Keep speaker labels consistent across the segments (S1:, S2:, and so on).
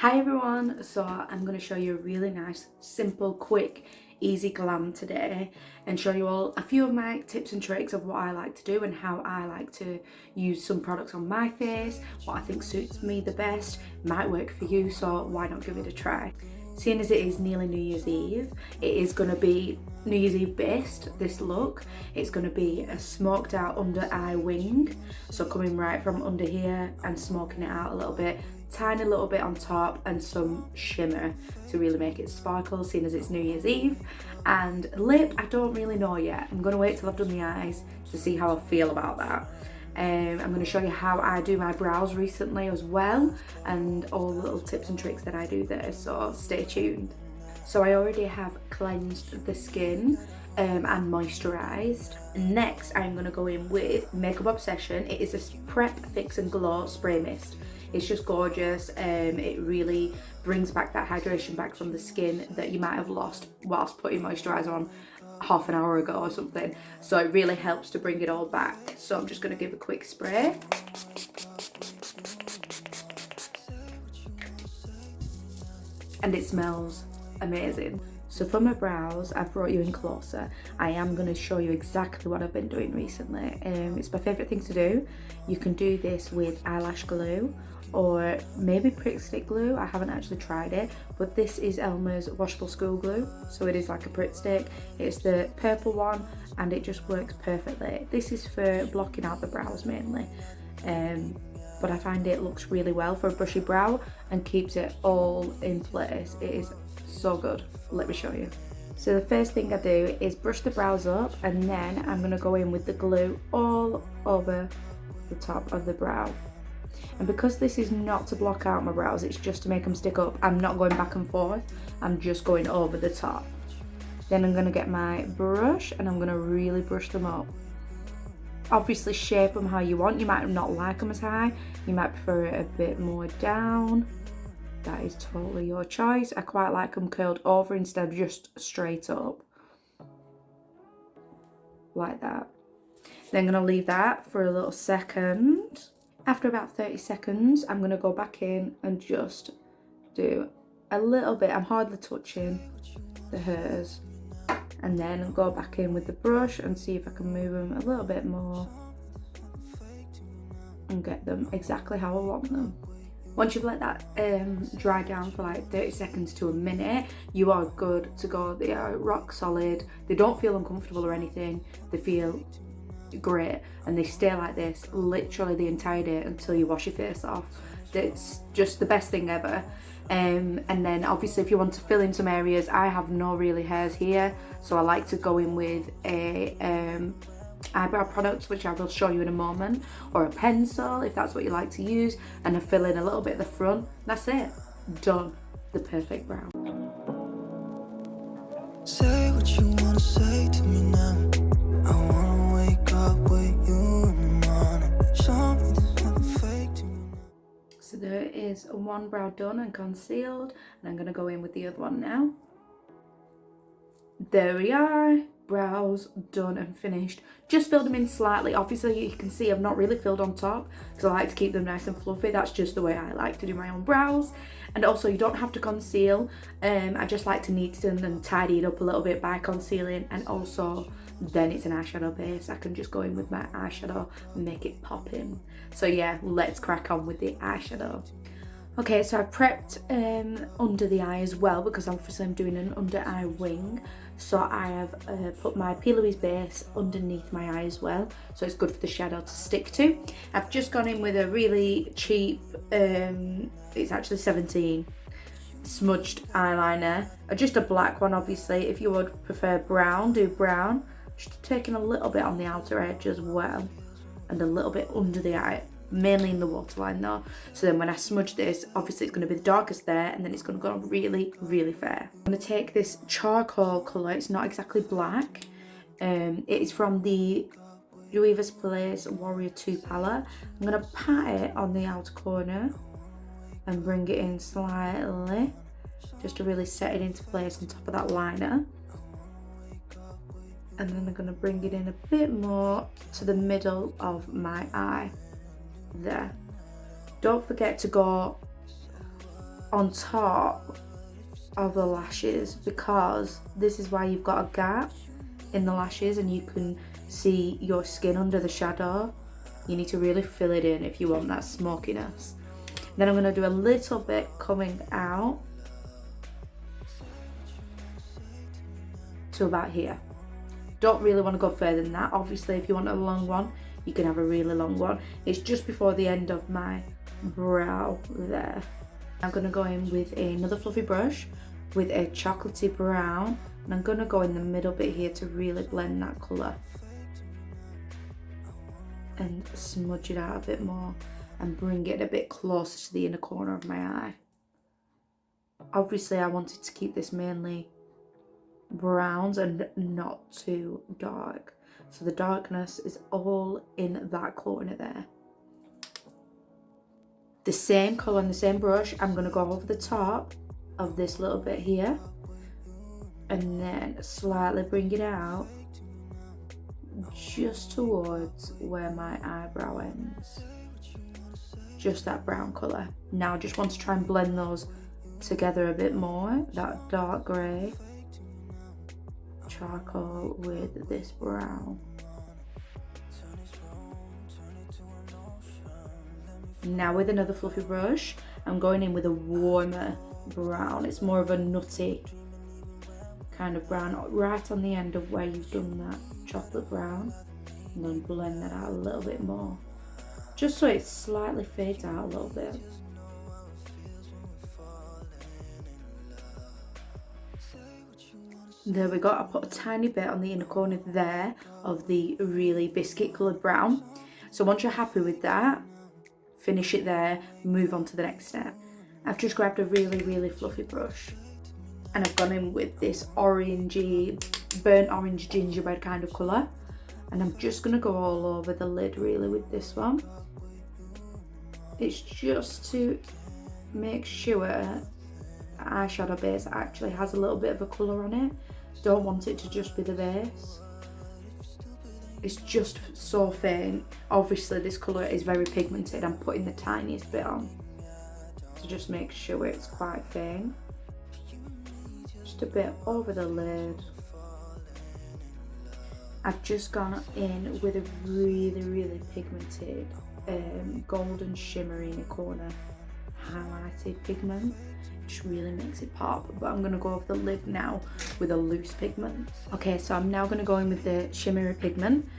S1: Hi everyone, so I'm going to show you a really nice, simple, quick, easy glam today and show you all a few of my tips and tricks of what I like to do and how I like to use some products on my face, what I think suits me the best, might work for you, so why not give it a try. Seeing as it is nearly New Year's Eve, it is going to be New Year's Eve based, this look. It's going to be a smoked out under eye wing, so coming right from under here and smoking it out a little bit, tiny little bit on top and some shimmer to really make it sparkle, seeing as it's New Year's Eve. And lip, I don't really know yet. I'm going to wait till I've done the eyes to see how I feel about that. I'm going to show you how I do my brows recently as well, and all the little tips and tricks that I do there, so stay tuned. So I already have cleansed the skin and moisturised. Next I'm going to go in with Makeup Obsession. It is a Prep Fix and Glow Spray Mist. It's just gorgeous. It really brings back that hydration back from the skin that you might have lost whilst putting moisturiser on half an hour ago or something, so it really helps to bring it all back. So I'm just going to give a quick spray. And it smells amazing. So for my brows, I've brought you in closer. I am going to show you exactly what I've been doing recently. It's my favourite thing to do. You can do this with eyelash glue or maybe prick stick glue. I haven't actually tried it, but this is Elmer's washable school glue, so it is like a prick stick. It's the purple one and it just works perfectly. This is for blocking out the brows mainly, but I find it looks really well for a brushy brow and keeps it all in place. It is so good. Let me show you. So the first thing I do is brush the brows up, and then I'm going to go in with the glue all over the top of the brow. And because this is not to block out my brows, it's just to make them stick up, I'm not going back and forth, I'm just going over the top. Then I'm going to get my brush and I'm going to really brush them up. Obviously shape them how you want. You might not like them as high, you might prefer it a bit more down. That is totally your choice. I quite like them curled over instead of just straight up. Like that. Then I'm going to leave that for a little second. After about 30 seconds, I'm going to go back in and just do a little bit. I'm hardly touching the hairs. And then go back in with the brush and see if I can move them a little bit more and get them exactly how I want them. Once you've let that dry down for like 30 seconds to a minute, you are good to go. They are rock solid. They don't feel uncomfortable or anything. They feel great, and they stay like this literally the entire day until you wash your face off. It's just the best thing ever. And then obviously if you want to fill in some areas, I have no really hairs here, so I like to go in with a eyebrow product, which I will show you in a moment, or a pencil if that's what you like to use, and I fill in a little bit at the front. That's it, done. The perfect brow.
S2: Say what you wanna say to me now. I wanna wake up with you in the morning. Show me there's nothing fake to me.
S1: So there is one brow done and concealed, and I'm going to go in with the other one now. There we are, brows done and finished. Just filled them in slightly. Obviously you can see I've not really filled on top because I like to keep them nice and fluffy. That's just the way I like to do my own brows. And also you don't have to conceal. I just like to neaten and tidy it up a little bit by concealing, and also then it's an eyeshadow base. I can just go in with my eyeshadow and make it pop in. So yeah, let's crack on with the eyeshadow. Okay, so I've prepped under the eye as well, because obviously I'm doing an under eye wing. So I have put my P. Louise base underneath my eye as well, so it's good for the shadow to stick to. I've just gone in with a really cheap, it's actually 17, smudged eyeliner. Just a black one obviously. If you would prefer brown, do brown. Just taking a little bit on the outer edge as well, and a little bit under the eye, mainly in the waterline though. So then when I smudge this, obviously it's going to be the darkest there, and then it's going to go really, really fair. I'm going to take this charcoal colour. It's not exactly black. It is from the Juiva's Place Warrior 2 palette. I'm going to pat it on the outer corner and bring it in slightly, just to really set it into place on top of that liner. And then I'm going to bring it in a bit more to the middle of my eye there. Don't forget to go on top of the lashes, because this is why you've got a gap in the lashes and you can see your skin under the shadow. You need to really fill it in if you want that smokiness. Then I'm going to do a little bit coming out to about here. Don't really want to go further than that. Obviously, if you want a long one, you can have a really long one. It's just before the end of my brow there. I'm going to go in with another fluffy brush with a chocolatey brown, and I'm going to go in the middle bit here to really blend that colour and smudge it out a bit more and bring it a bit closer to the inner corner of my eye. Obviously, I wanted to keep this mainly browns and not too dark, so the darkness is all in that corner there. The same colour and the same brush, I'm going to go over the top of this little bit here and then slightly bring it out just towards where my eyebrow ends. Just that brown colour. Now I just want to try and blend those together a bit more. That dark grey charcoal with this brown. Now with another fluffy brush, I'm going in with a warmer brown. It's more of a nutty kind of brown, right on the end of where you've done that chocolate brown, and then blend that out a little bit more, just so it slightly fades out a little bit. There we go. I put a tiny bit on the inner corner there of the really biscuit coloured brown. So once you're happy with that, finish it there, move on to the next step. I've just grabbed a really fluffy brush and I've gone in with this orangey, burnt orange gingerbread kind of colour, and I'm just going to go all over the lid really with this one. It's just to make sure the eyeshadow base actually has a little bit of a colour on it. Don't want it to just be the base. It's just so faint. Obviously this colour is very pigmented. I'm putting the tiniest bit on to just make sure it's quite faint. Just a bit over the lid. I've just gone in with a really pigmented golden shimmery in the corner highlighted pigment. It just really makes it pop, but I'm going to go over the lid now with a loose pigment. Okay, so I'm now going to go in with the shimmery pigment,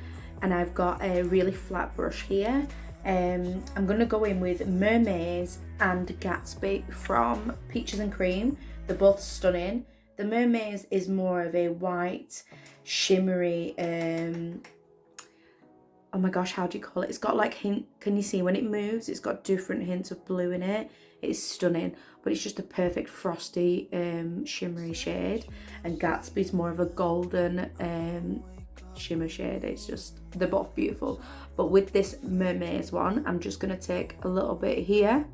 S1: and I've got a really flat brush here. I'm going to go in with Mermaids and Gatsby from Peaches and Cream. They're both stunning. The Mermaids is more of a white shimmery, oh my gosh, how do you call it? It's got like can you see when it moves? It's got different hints of blue in it. It's stunning, but it's just a perfect frosty shimmery shade. And Gatsby's more of a golden shimmer shade. It's just, they're both beautiful. But with this Mermaids one, I'm just going to take a little bit here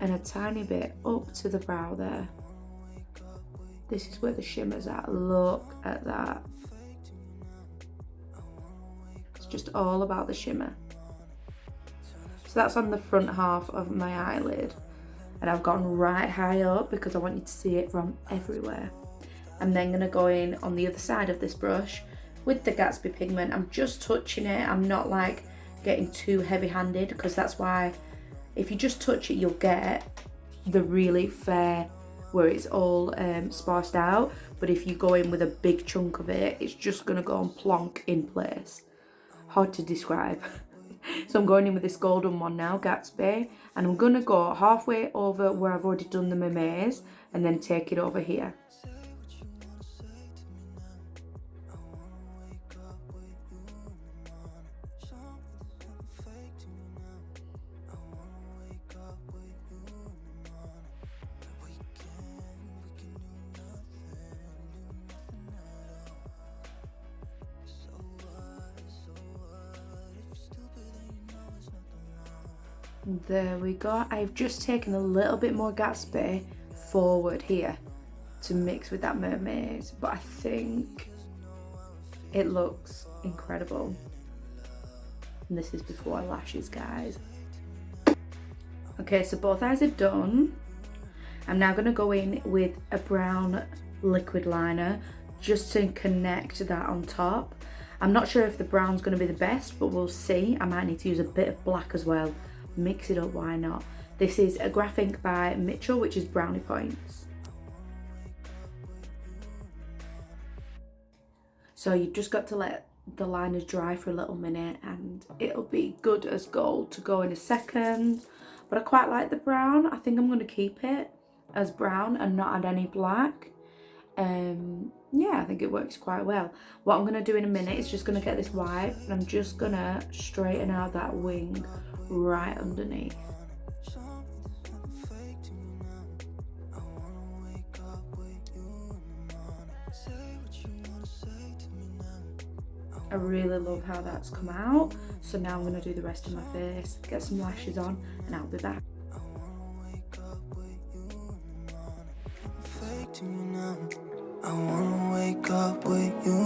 S1: and a tiny bit up to the brow there. This is where the shimmer's at. Look at that. It's just all about the shimmer. So that's on the front half of my eyelid, and I've gone right high up because I want you to see it from everywhere. I'm then going to go in on the other side of this brush with the Gatsby pigment. I'm just touching it. I'm not like getting too heavy handed, because that's why if you just touch it you'll get the really fair where it's all sparsed out, but if you go in with a big chunk of it, it's just going to go and plonk in place. Hard to describe. So I'm going in with this golden one now, Gatsby, and I'm going to go halfway over where I've already done the Mermaids and then take it over here. There we go. I've just taken a little bit more Gatsby forward here to mix with that Mermaids, but I think it looks incredible. And this is before lashes, guys. Okay, so both eyes are done. I'm now going to go in with a brown liquid liner just to connect that on top. I'm not sure if the brown's going to be the best, but we'll see. I might need to use a bit of black as well. Mix it up, why not? This is a graph ink by Mitchell, which is Brownie Points. So you've just got to let the liners dry for a little minute and it'll be good as gold to go in a second. But I quite like the brown. I think I'm going to keep it as brown and not add any black. Yeah, I think it works quite well. What I'm going to do in a minute is just going to get this wipe and I'm just going to straighten out that wing right underneath. I really love how that's come out. So now I'm going to do the rest of my face, get some lashes on, and I'll be back.
S2: I wanna wake up with you